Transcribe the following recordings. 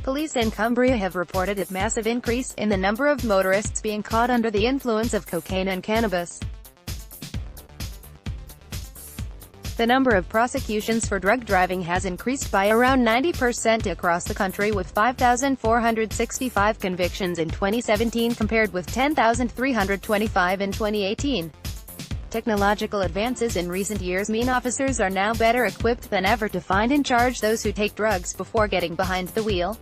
Police in Cumbria have reported a massive increase in the number of motorists being caught under the influence of cocaine and cannabis. The number of prosecutions for drug driving has increased by around 90% across the country, with 5,465 convictions in 2017 compared with 10,325 in 2018. Technological advances in recent years mean officers are now better equipped than ever to find and charge those who take drugs before getting behind the wheel.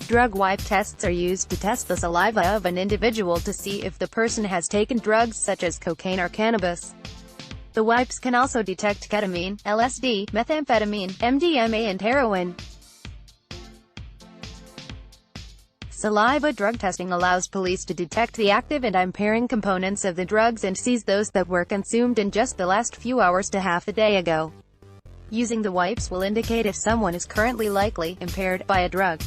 Drug wipe tests are used to test the saliva of an individual to see if the person has taken drugs such as cocaine or cannabis. The wipes can also detect ketamine, LSD, methamphetamine, MDMA and heroin. Saliva drug testing allows police to detect the active and impairing components of the drugs and seize those that were consumed in just the last few hours to half a day ago. Using the wipes will indicate if someone is currently likely impaired by a drug.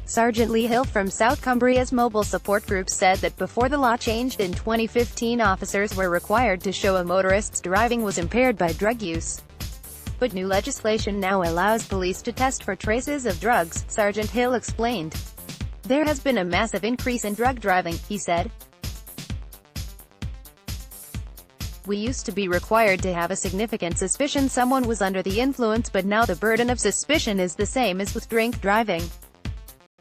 Sergeant Lee Hill from South Cumbria's mobile support group said that before the law changed in 2015, officers were required to show a motorist's driving was impaired by drug use. But new legislation now allows police to test for traces of drugs, Sergeant Hill explained. There has been a massive increase in drug driving, he said. We used to be required to have a significant suspicion someone was under the influence, but now the burden of suspicion is the same as with drink driving.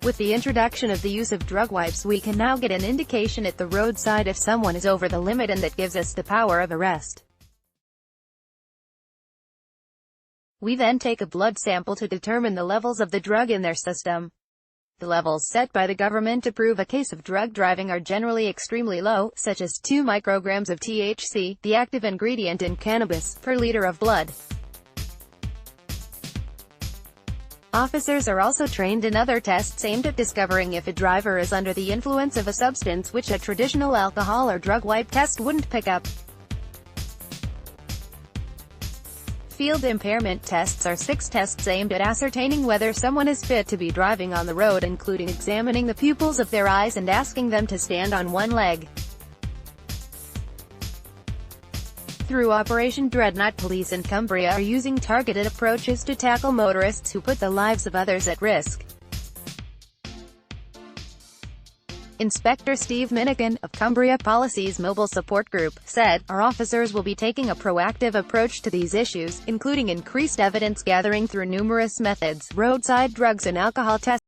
With the introduction of the use of drug wipes, we can now get an indication at the roadside if someone is over the limit, and that gives us the power of arrest. We then take a blood sample to determine the levels of the drug in their system. The levels set by the government to prove a case of drug driving are generally extremely low, such as 2 micrograms of THC, the active ingredient in cannabis, per liter of blood. Officers are also trained in other tests aimed at discovering if a driver is under the influence of a substance which a traditional alcohol or drug wipe test wouldn't pick up. Field impairment tests are 6 tests aimed at ascertaining whether someone is fit to be driving on the road, including examining the pupils of their eyes and asking them to stand on one leg. Through Operation Dreadnought, police in Cumbria are using targeted approaches to tackle motorists who put the lives of others at risk. Inspector Steve Minigan, of Cumbria Policy's mobile support group, said, "Our officers will be taking a proactive approach to these issues, including increased evidence gathering through numerous methods, roadside drugs and alcohol tests.